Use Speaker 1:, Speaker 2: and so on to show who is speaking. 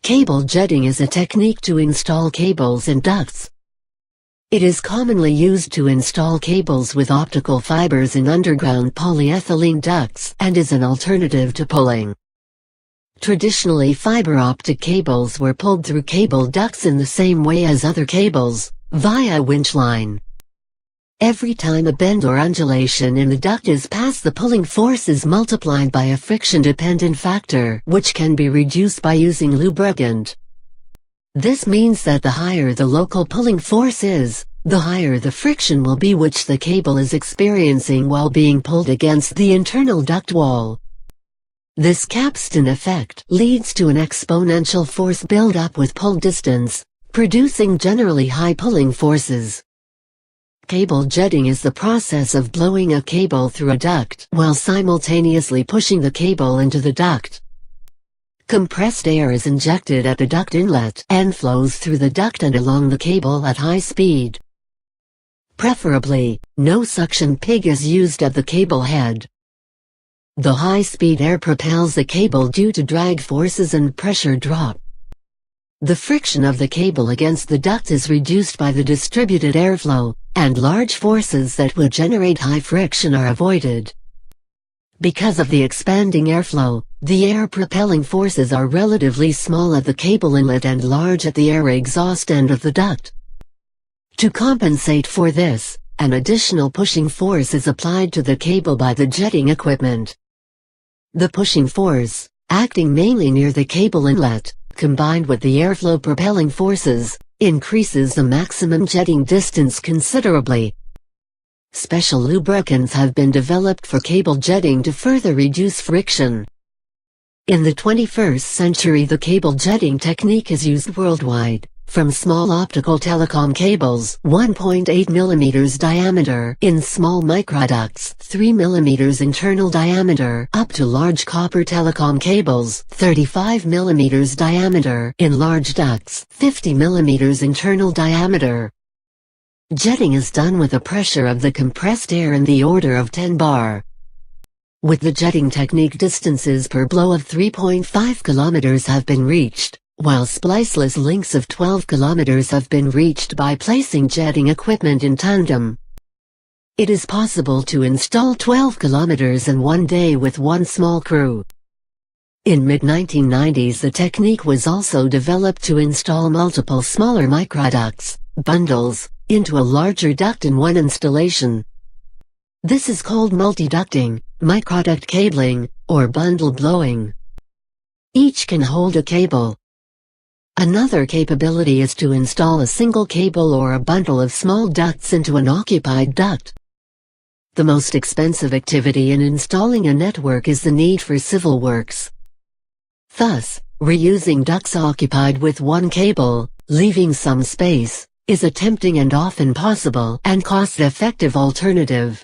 Speaker 1: Cable jetting is a technique to install cables and ducts. It is commonly used to install cables with optical fibers in underground polyethylene ducts and is an alternative to pulling. Traditionally, fiber optic cables were pulled through cable ducts in the same way as other cables, via winch line. Every time a bend or undulation in the duct is passed, the pulling force is multiplied by a friction-dependent factor, which can be reduced by using lubricant. This means that the higher the local pulling force is, the higher the friction will be which the cable is experiencing while being pulled against the internal duct wall. This capstan effect leads to an exponential force build-up with pull distance, producing generally high pulling forces. Cable jetting is the process of blowing a cable through a duct while simultaneously pushing the cable into the duct. Compressed air is injected at the duct inlet and flows through the duct and along the cable at high speed. Preferably, no suction pig is used at the cable head. The high-speed air propels the cable due to drag forces and pressure drop. The friction of the cable against the duct is reduced by the distributed airflow, and large forces that would generate high friction are avoided. Because of the expanding airflow, the air-propelling forces are relatively small at the cable inlet and large at the air exhaust end of the duct. To compensate for this, an additional pushing force is applied to the cable by the jetting equipment. The pushing force, acting mainly near the cable inlet, combined with the airflow propelling forces, increases the maximum jetting distance considerably. Special lubricants have been developed for cable jetting to further reduce friction. In the 21st century, the cable jetting technique is used worldwide, from small optical telecom cables 1.8 mm diameter in small microducts 3 mm internal diameter up to large copper telecom cables 35 mm diameter in large ducts 50 mm internal diameter. Jetting is done with a pressure of the compressed air in the order of 10 bar. With the jetting technique, distances per blow of 3.5 km have been reached, while spliceless links of 12 km have been reached by placing jetting equipment in tandem. It is possible to install 12 km in one day with one small crew. In mid-1990s, the technique was also developed to install multiple smaller microducts, bundles, into a larger duct in one installation. This is called multi-ducting, microduct cabling, or bundle blowing. Each can hold a cable. Another capability is to install a single cable or a bundle of small ducts into an occupied duct. The most expensive activity in installing a network is the need for civil works. Thus, reusing ducts occupied with one cable, leaving some space, is a tempting and often possible and cost-effective alternative.